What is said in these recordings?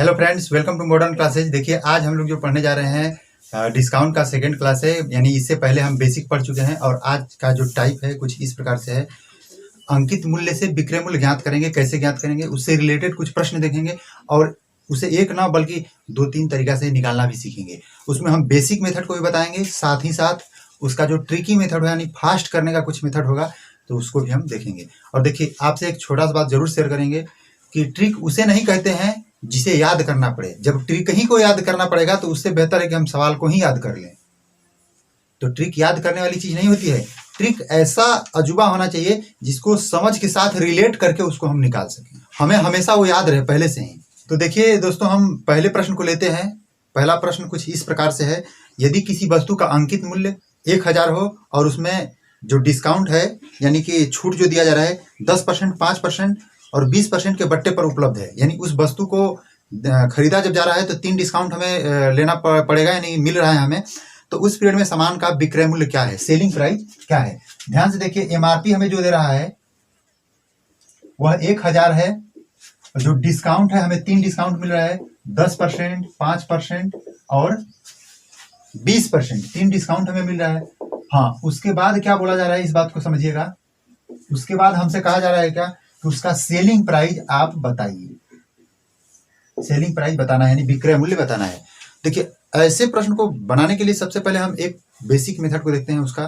Hello friends, welcome to modern classes. देखिए, आज हम लोग जो पढ़ने जा रहे हैं डिस्काउंट का सेकंड क्लास है। यानी इससे पहले हम बेसिक पढ़ चुके हैं और आज का जो टाइप है कुछ इस प्रकार से है। अंकित मूल्य से विक्रय मूल्य ज्ञात करेंगे। कैसे ज्ञात करेंगे, उससे रिलेटेड कुछ प्रश्न देखेंगे और उसे एक ना बल्कि 2-3 तरीका से निकालना भी सीखेंगे। उसमें हम बेसिक मेथड को भी बताएंगे, साथ ही साथ उसका जो ट्रिकी मेथड है यानी फास्ट करने का कुछ मेथड होगा तो उसको भी हम देखेंगे। और देखिए, आपसे एक छोटा सा बात जरूर शेयर करेंगे कि ट्रिक उसे नहीं कहते हैं जिसे याद करना पड़े। जब ट्रिक ही को याद करना पड़ेगा तो उससे बेहतर है कि हम सवाल को ही याद कर लें। तो ट्रिक याद करने वाली चीज नहीं होती है। ट्रिक ऐसा अजूबा होना चाहिए जिसको समझ के साथ रिलेट करके उसको हम निकाल सकें, हमें हमेशा वो याद रहे पहले से ही। तो देखिए दोस्तों, हम पहले प्रश्न को लेते हैं। पहला प्रश्न कुछ इस प्रकार से है। यदि किसी वस्तु का अंकित मूल्य 1000 हो और उसमें जो डिस्काउंट है यानी कि छूट जो दिया जा रहा है 10%, 5% और 20% के बट्टे पर उपलब्ध है, यानी उस वस्तु को खरीदा जब जा रहा है तो 3 डिस्काउंट हमें लेना पड़ेगा, यानी मिल रहा है हमें। तो उस पीरियड में सामान का विक्रय मूल्य क्या है, सेलिंग प्राइस क्या है। ध्यान से देखिए, एमआरपी हमें जो दे रहा है वह 1000 है। जो डिस्काउंट है हमें 3 डिस्काउंट मिल रहा है, 10%, 5% और 20%। 3 डिस्काउंट हमें मिल रहा है। हाँ, उसके बाद क्या बोला जा रहा है, इस बात को समझिएगा। उसके बाद हमसे कहा जा रहा है क्या कि उसका सेलिंग प्राइस आप बताइए। सेलिंग प्राइस बताना है यानी विक्रय मूल्य बताना है। देखिए, ऐसे प्रश्न को बनाने के लिए सबसे पहले हम एक बेसिक मेथड को देखते हैं उसका।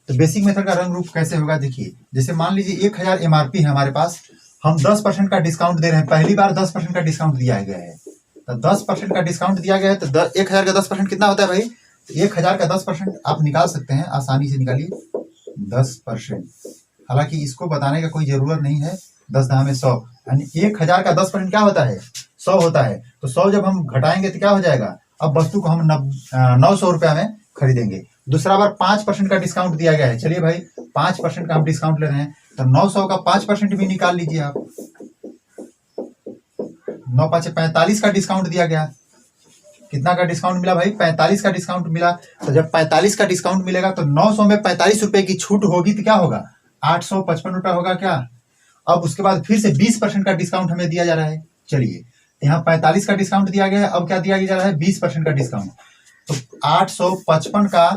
तो बेसिक मेथड का रंग रूप कैसे होगा, देखिए। जैसे मान लीजिए 1000 एमआरपी है हमारे पास, हम 10% का डिस्काउंट दे रहे हैं। पहली बार 10% का डिस्काउंट दिया गया है, तो 10% का डिस्काउंट दिया गया है तो 1000 का 10% कितना होता है भाई। तो 1000 का 10% आप निकाल सकते हैं, आसानी से निकालिए 10%। हालांकि इसको बताने का कोई जरूरत नहीं है। 10 10 में 100, यानी 1000 का 10% क्या होता है, 100 होता है। तो 100 जब हम घटाएंगे तो क्या हो जाएगा, अब वस्तु को हम 900 रुपया में खरीदेंगे। दूसरा बार 5% का डिस्काउंट दिया गया है। चलिए भाई, 5% का हम डिस्काउंट ले रहे हैं, तो 900 का 5% भी निकाल लीजिए आप। 9 5 45 का डिस्काउंट दिया गया। कितना का डिस्काउंट मिला भाई, 45 का डिस्काउंट मिला। तो जब 45 का डिस्काउंट मिलेगा तो 900 में 45 रुपए की छूट होगी तो क्या होगा, 855 रुपया होगा क्या। अब उसके बाद फिर से 20% का डिस्काउंट हमें दिया जा रहा है। चलिए, यहाँ 45 का डिस्काउंट दिया गया है, अब क्या दिया जा रहा है, 20% का डिस्काउंट। तो 855 का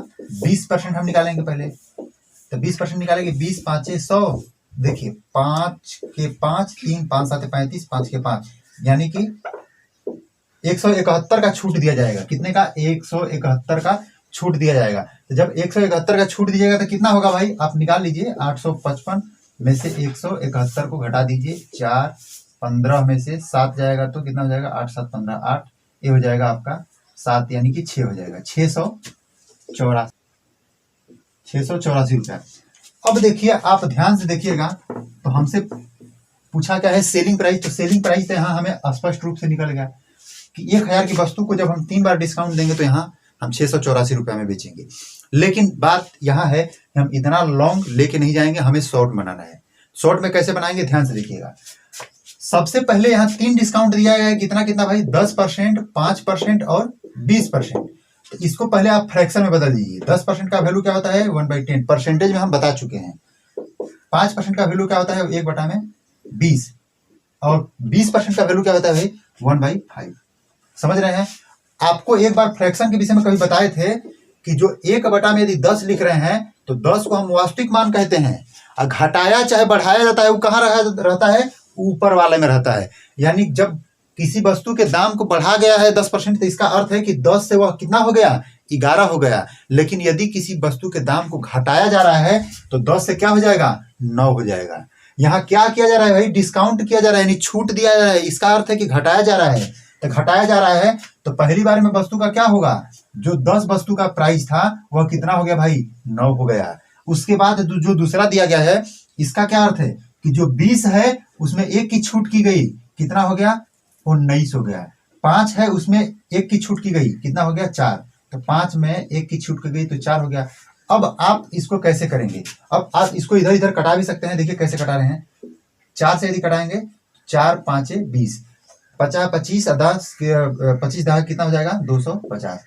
20% हम निकालेंगे पहले। तो 20% निकालेंगे, 20 5 100। देखिए, 5 के 5 3 5 7 35, 5 के 5 यानी कि 171 का छूट दिया जाएगा। कितने का, 171 का छूट दिया जाएगा। तो जब 171 का छूट दीजिएगा तो कितना होगा भाई, आप निकाल लीजिए। 855 में से 171 को घटा दीजिए, 4 15 में से 7 जाएगा तो कितना हो जाएगा, 8 7 15 8, ये हो जाएगा आपका 7 यानी कि 6 हो जाएगा, 684 रुपया। अब देखिए, आप ध्यान से देखिएगा, तो हमसे पूछा क्या है, सेलिंग प्राइस। तो सेलिंग प्राइस यहाँ हमें स्पष्ट रूप से निकल गया कि 1000 की वस्तु को जब हम 3 बार डिस्काउंट देंगे तो यहाँ हम 684 रुपया में बेचेंगे। लेकिन बात यहाँ है कि हम इतना लॉन्ग लेके नहीं जाएंगे, हमें शॉर्ट बनाना है। शॉर्ट में कैसे बनाएंगे, ध्यान से देखिएगा। सबसे पहले यहाँ 3 डिस्काउंट दिया गया है, कितना कितना भाई, 10%, 5% और 20%। तो इसको पहले आप फ्रैक्शन में बदल दीजिए। 10% का वैल्यू क्या होता है, 1/10। परसेंटेज में हम बता चुके हैं। 5% का वैल्यू क्या होता है, 1/20। और 20% का वैल्यू क्या होता है भाई, 1/5। समझ रहे हैं। आपको एक बार फ्रैक्शन के विषय में कभी बताए थे कि जो 1 में यदि 10 लिख रहे हैं तो 10 को हम वास्तविक मान कहते हैं, और घटाया चाहे बढ़ाया जाता है वो कहाँ रहता है, ऊपर वाले में रहता है। यानी जब किसी वस्तु के दाम को बढ़ा गया है 10%, तो इसका अर्थ है कि 10 से वह कितना हो गया, 11 हो गया। लेकिन यदि किसी वस्तु के दाम को घटाया जा रहा है तो 10 से क्या हो जाएगा, 9 हो जाएगा। यहाँ क्या किया जा रहा है भाई, डिस्काउंट किया जा रहा है, यानी छूट दिया जा रहा है। इसका अर्थ है कि घटाया जा रहा है। तो घटाया जा रहा है तो पहली बार में वस्तु का क्या होगा, जो 10 वस्तु का प्राइस था वह कितना हो गया भाई, 9 हो गया। उसके बाद जो दूसरा दिया गया है, इसका क्या अर्थ है कि जो 20 है उसमें 1 की छूट की गई, कितना हो गया, 19 हो गया। 5 है उसमें 1 की छूट की गई, कितना हो गया, 4। तो 5 में 1 की छूट की गई तो 4 हो गया। अब आप इसको कैसे करेंगे, अब आप इसको इधर इधर कटा भी सकते हैं। देखिए कैसे कटा रहे हैं, 4 से यदि कटाएंगे, 4 5 20, 50 25 10 25 10 कितना हो जाएगा, 250।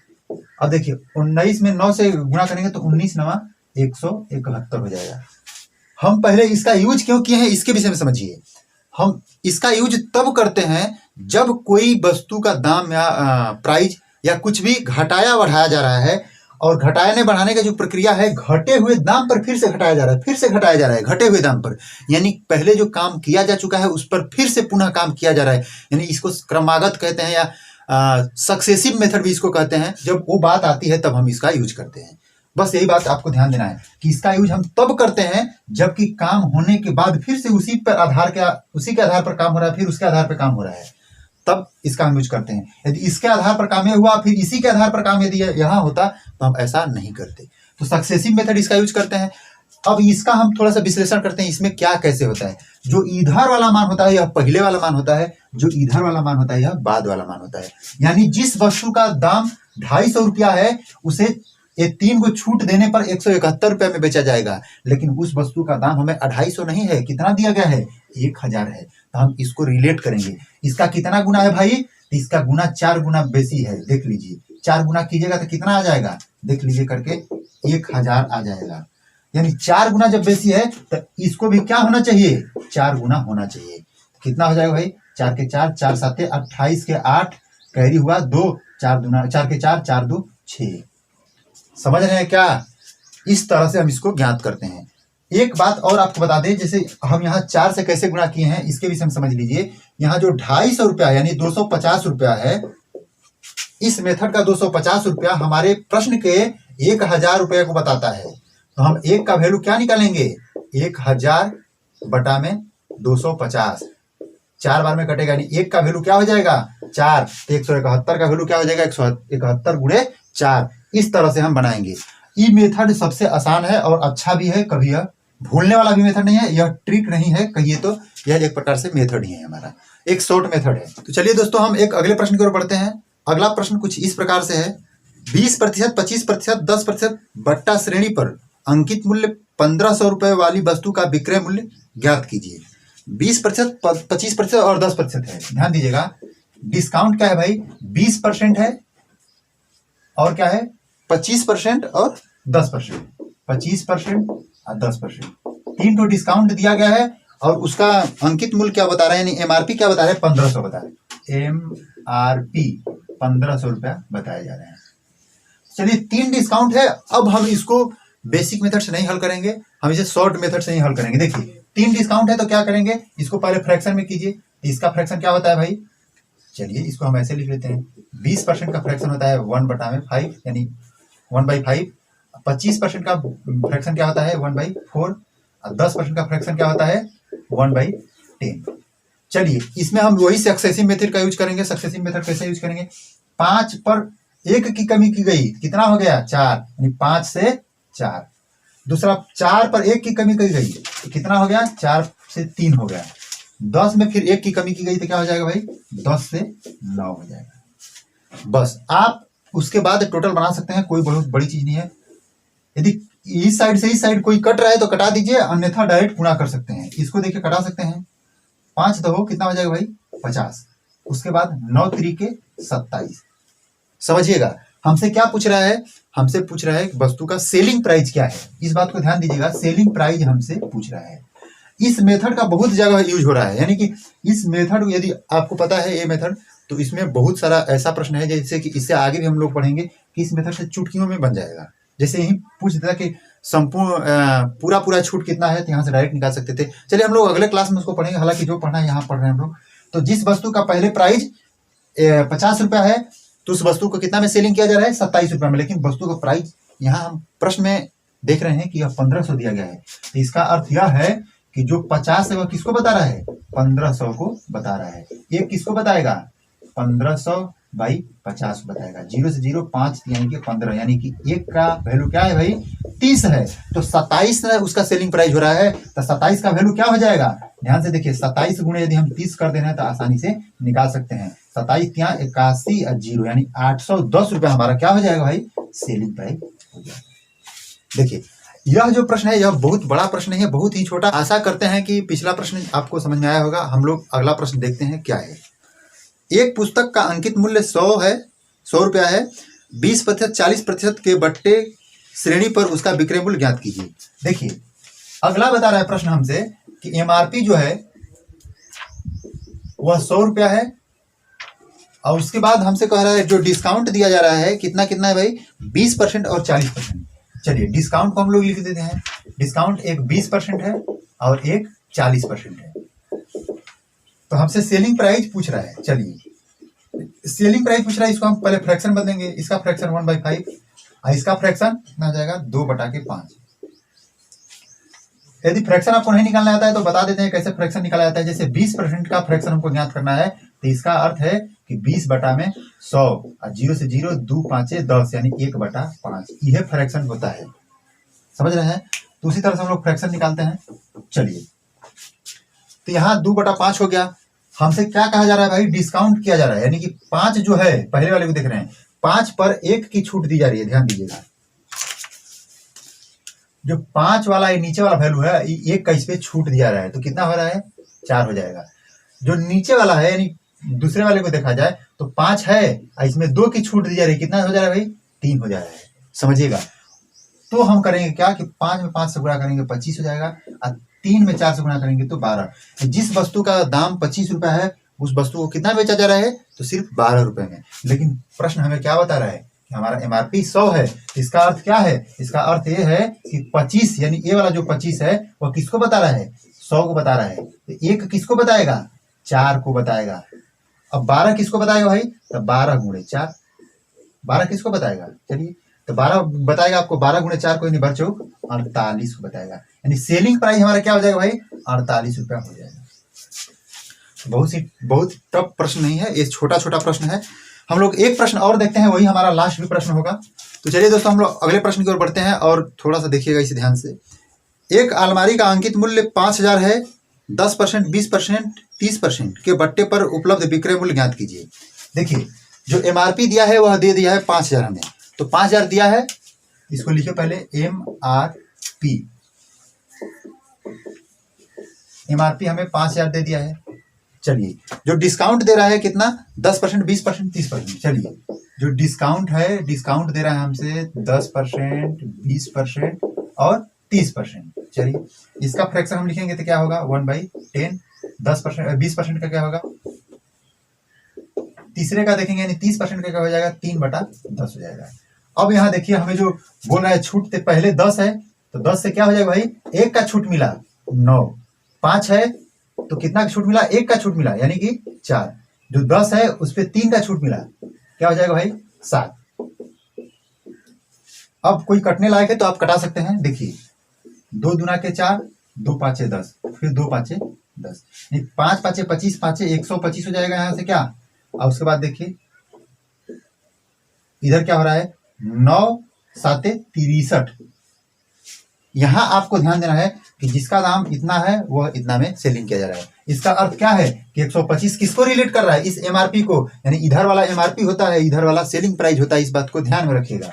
अब देखिए 19 में 9 से गुणा करेंगे तो 19 9 171 हो जाएगा। हम पहले इसका यूज क्यों किए हैं इसके विषय में समझिए। हम इसका यूज तब करते हैं जब कोई वस्तु का दाम या प्राइस या कुछ भी घटाया बढ़ाया जा रहा है, और घटाने बढ़ाने का जो प्रक्रिया है घटे हुए दाम पर फिर से घटाया जा रहा है, फिर से घटाया जा रहा है घटे हुए दाम पर, यानी पहले जो काम किया जा चुका है उस पर फिर से पुनः काम किया जा रहा है, यानी इसको क्रमागत कहते हैं या सक्सेसिव मेथड भी इसको कहते हैं। जब वो बात आती है तब हम इसका यूज करते हैं। बस यही बात आपको ध्यान देना है कि इसका यूज हम तब करते हैं जबकि काम होने के बाद फिर से उसी के आधार पर काम हो रहा है, फिर उसके आधार पर काम हो रहा है, तब इसका हम यूज करते हैं। यदि इसके आधार पर काम हुआ फिर इसी के आधार पर काम यदि यहाँ होता तो हम ऐसा नहीं करते। तो सक्सेसिव मेथड इसका यूज करते हैं। अब इसका हम थोड़ा सा विश्लेषण करते हैं, इसमें क्या कैसे होता है। जो इधर वाला मान होता है यह पहले वाला मान होता है, जो इधर वाला मान होता है यह बाद वाला मान होता है। यानी जिस वस्तु का दाम 250 रुपया है उसे ये 3 को छूट देने पर 171 रुपये में बेचा जाएगा, लेकिन उस वस्तु का दाम हमें 250 नहीं है, कितना दिया गया है 1000 है। तो हम इसको रिलेट करेंगे, इसका कितना गुना है भाई, इसका गुना 4 गुना बेसी है। देख लीजिए 4 गुना कीजिएगा तो कितना आ जाएगा, देख लीजिए करके 1000 आ जाएगा। यानी 4 गुना जब बेसी है तो इसको भी क्या होना चाहिए, 4 गुना होना चाहिए। कितना हो जाएगा भाई, 4 के 4 4 7 28 के 8 कैरी हुआ 2 4 दूना 4 के 4 4 2 6। समझ रहे हैं क्या, इस तरह से हम इसको ज्ञात करते हैं। एक बात और आपको बता दें, जैसे हम यहाँ 4 से कैसे गुणा किए हैं इसके विषय में समझ लीजिए। यहाँ जो 250 रुपया यानी 250 रुपया है, इस मेथड का 250 रुपया हमारे प्रश्न के 1000 रुपये को बताता है। तो हम 1 का वैल्यू क्या निकालेंगे, 1000 बटा में 250, 4 बार में कटेगा, यानी 1 का वैल्यू क्या हो जाएगा 4, तो 171 का वैल्यू क्या हो जाएगा 171 गुणे 4। इस तरह से हम बनाएंगे। ये मेथड सबसे आसान है और अच्छा भी है, कभी यह भूलने वाला भी मेथड नहीं है, यह ट्रिक नहीं है कहिए तो, यह एक प्रकार से मेथड ही है, हमारा एक शॉर्ट मेथड है। तो चलिए दोस्तों हम एक अगले प्रश्न की ओर बढ़ते हैं। अगला प्रश्न कुछ इस प्रकार से है, 20%, 25%, 10% बट्टा श्रेणी पर अंकित मूल्य 1500 रुपये वाली वस्तु का विक्रय मूल्य ज्ञात कीजिए। 20%, 25% और 10% है। ध्यान दीजिएगा, डिस्काउंट क्या है भाई, 20% है और क्या है 25% और 10%, 25% और 10%, 3 तो डिस्काउंट दिया गया है और उसका अंकित मूल्य क्या बता रहे हैं, यानी एमआरपी क्या बता रहे हैं 1500 बता रहे हैं, एमआरपी 1500 रुपया बताए जा रहे हैं। चलिए 3 डिस्काउंट है, अब हम इसको बेसिक मेथड से नहीं हल करेंगे, हम इसे शॉर्ट मेथड से ही हल करेंगे। देखिए 3 डिस्काउंट है तो क्या करेंगे, इसको पहले फ्रैक्शन में कीजिए। इसका फ्रैक्शन क्या होता है भाई, चलिए इसको हम ऐसे लिख लेते हैं, 20% का फ्रैक्शन होता है 1/5 यानी 1/5, 25% का फ्रैक्शन क्या होता है 1/4 और 10% का फ्रैक्शन क्या होता है 1/10। चलिए इसमें हम वही सक्सेसिव मेथड का यूज करेंगे। सक्सेसिव मेथड कैसे यूज करेंगे, 5 पर 1 की कमी की गई, कितना हो गया 4, यानी 5 से 4। दूसरा 4 पर 1 की कमी की गई तो कितना हो गया 4 से 3 हो गया। 10 में फिर 1 की कमी की गई तो क्या हो जाएगा भाई 10 से 9 हो जाएगा। बस आप उसके बाद टोटल बना सकते हैं, कोई बहुत बड़ी चीज नहीं है। यदि इस साइड से इस साइड कोई कट रहा है तो कटा दीजिए, अन्यथा डायरेक्ट गुणा कर सकते हैं। इसको देखिए कटा सकते हैं, 5 दो कितना हो जाएगा भाई 50, उसके बाद 9 त्रिके 27। समझिएगा हमसे क्या पूछ रहा है, हमसे पूछ रहा है वस्तु का सेलिंग प्राइस क्या है। इस बात को ध्यान दीजिएगा, सेलिंग प्राइस हमसे पूछ रहा है। इस मेथड का बहुत जगह यूज हो रहा है, यानी कि इस मेथड यदि आपको पता है ये मेथड, तो इसमें बहुत सारा ऐसा प्रश्न है जैसे कि इससे आगे भी हम लोग पढ़ेंगे कि इस मेथड से चुटकियों में बन जाएगा। जैसे यही पूछ देता कि संपूर्ण पूरा छूट कितना है, तो यहाँ से डायरेक्ट निकाल सकते थे। चलिए हम लोग अगले क्लास में उसको पढ़ेंगे, हालांकि जो पढ़ना है यहाँ पढ़ रहे हैं हम लोग। तो जिस वस्तु का पहले प्राइस 50 रुपया है तो उस वस्तु को कितना में सेलिंग किया जा रहा है 27 रुपया में, लेकिन वस्तु का प्राइस यहाँ हम प्रश्न में देख रहे हैं कि यह 1500 दिया गया है। तो इसका अर्थ यह है कि जो 50 है वह किसको बता रहा है 1500 को बता रहा है। ये किसको बताएगा 1500/50 बताएगा। 0 से 0 5 यानी कि 15, यानी कि 1 का वैल्यू क्या है भाई 30 है, तो 27 उसका सेलिंग प्राइस हो रहा है, तो 27 का वैल्यू क्या हो जाएगा, ध्यान से देखिए 27 गुणे यदि हम 30 कर देना है तो आसानी से निकाल सकते हैं। 27 यहाँ 81 और 0 यानी 810 रुपया हमारा क्या हो जाएगा भाई सेलिंग प्राइस हो जाएगा। देखिए यह जो प्रश्न है यह बहुत बड़ा प्रश्न है, बहुत ही छोटा। आशा करते हैं कि पिछला प्रश्न आपको समझ में आया होगा। हम लोग अगला प्रश्न देखते हैं क्या है। एक पुस्तक का अंकित मूल्य 100 रुपया है, 20%, 40% के बट्टे श्रेणी पर उसका विक्रय मूल्य ज्ञात कीजिए। देखिए अगला बता रहा है प्रश्न हमसे कि एमआरपी जो है वह 100 रुपया है और उसके बाद हमसे कह रहा है जो डिस्काउंट दिया जा रहा है कितना कितना है भाई, 20% और 40%। चलिए डिस्काउंट को हम लोग लिख देते हैं। डिस्काउंट एक 20% है और एक 40% है। तो हमसे सेलिंग प्राइस पूछ रहा है। चलिए सेलिंग प्राइस पूछ रहा है, इसको हम पहले फ्रैक्शन बदलेंगे। इसका फ्रैक्शन 1/5 और इसका फ्रैक्शन कितना आ जाएगा, 2/5। यदि फ्रैक्शन आपको नहीं निकालना आता है तो बता देते हैं कैसे फ्रैक्शन निकाला जाता है। जैसे 20% का फ्रैक्शन हमको ज्ञात करना है तो इसका अर्थ है कि 20/100 और 0 से 0 2 5 10 यानी 1/5 यह फ्रैक्शन होता है। समझ रहे हैं। तो उसी तरह से हम लोग फ्रैक्शन निकालते हैं। चलिए तो यहाँ 2/5 हो गया। हमसे क्या कहा जा रहा है भाई, डिस्काउंट किया जा रहा है, यानी कि 5 जो है पहले वाले को देख रहे हैं, 5 पर 1 की छूट दी जा रही है। ध्यान दीजिएगा जो 5 वाला ये नीचे वाला वैल्यू है, 1 का इस पे छूट दिया रहा है तो कितना हो रहा है, 4 हो जाएगा। जो नीचे वाला है यानी दूसरे वाले को देखा जाए तो 5 है और इसमें 2 की छूट दी जा रही है, कितना हो जा रहा है भाई, 3 हो जा रहा है। समझिएगा। तो हम करेंगे क्या कि 5 में 5 से गुणा करेंगे 25 हो जाएगा और 3 में 4 से गुणा करेंगे तो 12। जिस वस्तु का दाम 25 रुपया है उस वस्तु को कितना बेचा जा रहा है, तो सिर्फ 12 रुपए में। लेकिन प्रश्न हमें क्या बता रहा है कि हमारा एमआरपी 100 है। इसका अर्थ क्या है, इसका अर्थ ये है कि 25 यानी ये वाला जो 25 है वह किसको बता रहा है, 100 को बता रहा है। तो 1 किसको बताएगा, 4 को बताएगा। अब 12 किसको बताएगा भाई, तो 12 गुणे 4। 12 किसको बताएगा, चलिए तो 12 बताएगा आपको। 12 गुणे 4 कोई नहीं, भर चौक 48 को बताएगा। यानी सेलिंग प्राइस हमारा क्या हो जाएगा भाई, 48 रुपया हो जाएगा। बहुत टफ प्रश्न नहीं है, ये छोटा छोटा प्रश्न है। हम लोग एक प्रश्न और देखते हैं, वही हमारा लास्ट भी प्रश्न होगा। तो चलिए दोस्तों हम लोग अगले प्रश्न की ओर बढ़ते हैं और थोड़ा सा देखिएगा इसे ध्यान से। एक अलमारी का अंकित मूल्य 5000 है। 10%, 20%, 30% के बट्टे पर उपलब्ध विक्रय मूल्य ज्ञात कीजिए। देखिए जो एमआरपी दिया है वह दे दिया है 5000 हमें, तो 5000 दिया है, इसको लिखिए पहले एमआरपी। एमआरपी हमें 5000 दे दिया है। चलिए जो डिस्काउंट दे रहा है कितना, 10%, 20%, 30%। चलिए जो डिस्काउंट है, डिस्काउंट दे रहा है हमसे 10%, 20% और 30%। चलिए इसका फ्रैक्शन हम लिखेंगे तो क्या होगा, 1/10। 10% 20% का क्या होगा, तीसरे का देखेंगे यानी 30% का क्या हो जाएगा, 3/10 हो जाएगा। अब यहाँ देखिए हमें जो बोल रहा है छूट पहले 10 है तो 10 से क्या हो जाएगा भाई, 1 का छूट मिला 9। 5 है तो कितना का छूट मिला, 1 का छूट मिला यानी कि 4। जो 10 है उस पर 3 का छूट मिला, क्या हो जाएगा भाई, 7। अब कोई कटने लायक है तो आप कटा सकते हैं। देखिए 2 दूना के 4, 2 5 10, फिर 2 5 10, 5 5 25, 5 125 हो जाएगा यहाँ से क्या। और उसके बाद देखिए इधर क्या हो रहा है, 9 7 63। यहां आपको ध्यान देना है कि जिसका दाम इतना है वह इतना में सेलिंग किया जा रहा है। इसका अर्थ क्या है कि 125 किसको रिलेट कर रहा है, इस एमआरपी को। यानी इधर वाला एमआरपी होता है, इधर वाला सेलिंग प्राइस होता है। इस बात को ध्यान में रखिएगा।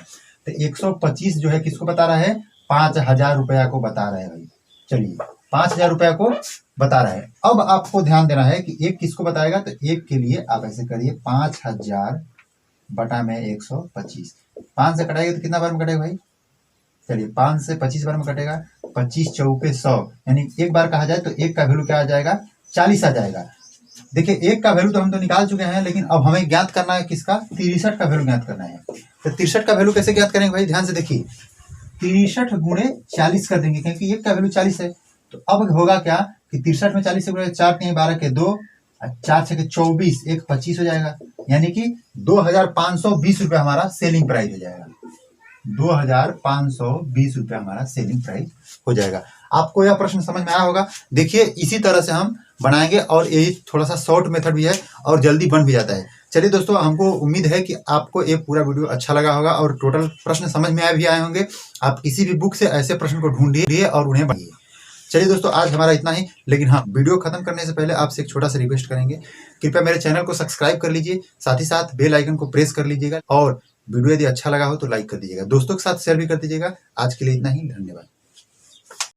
तो 125 जो है किसको बता रहा है, 5000 रुपया को बता रहा है भाई। चलिए 5000 रुपया को बता रहा है। अब आपको ध्यान देना है कि एक किसको बताएगा, तो एक के लिए आप ऐसे करिए 5000 बटा में 125। 5 से कटाएगा तो कितना बार में कटेगा भाई, चलिए 5 से 25 बार में कटेगा, 25 चौके 100। यानी एक बार कहा जाए तो एक का वैल्यू क्या आ जाएगा, 40 आ जाएगा। देखिए एक का वैल्यू तो हम तो निकाल चुके हैं, लेकिन अब हमें ज्ञात करना है किसका, 63 का वैल्यू ज्ञात करना है। तो 63 का वैल्यू कैसे ज्ञात करेंगे भाई, ध्यान से देखिए 63 गुणे 40 कर देंगे, क्योंकि एक का वैल्यू 40 है। तो अब होगा क्या कि 63 में 40 से गुणे 4 3 12 के 2, 4 6 के 24, 1 25 हो जाएगा। यानी कि 2520 रुपया हमारा सेलिंग प्राइस हो जाएगा। 2520 रुपया हमारा सेलिंग प्राइस हो जाएगा। आपको यह प्रश्न समझ में आया होगा। देखिए इसी तरह से हम बनाएंगे और यही थोड़ा सा शॉर्ट मेथड भी है और जल्दी बन भी जाता है। चलिए दोस्तों, हमको उम्मीद है कि आपको ये पूरा वीडियो अच्छा लगा होगा और टोटल प्रश्न समझ में भी आए होंगे। आप किसी भी बुक से ऐसे प्रश्न को ढूंढिए और उन्हें बनाइए। चलिए दोस्तों, आज हमारा इतना ही। लेकिन हाँ, वीडियो खत्म करने से पहले आपसे एक छोटा सा रिक्वेस्ट करेंगे, कृपया मेरे चैनल को सब्सक्राइब कर लीजिए, साथ ही साथ बेल आइकन को प्रेस कर लीजिएगा और वीडियो यदि अच्छा लगा हो तो लाइक कर दीजिएगा, दोस्तों के साथ शेयर भी कर दीजिएगा। आज के लिए इतना ही, धन्यवाद।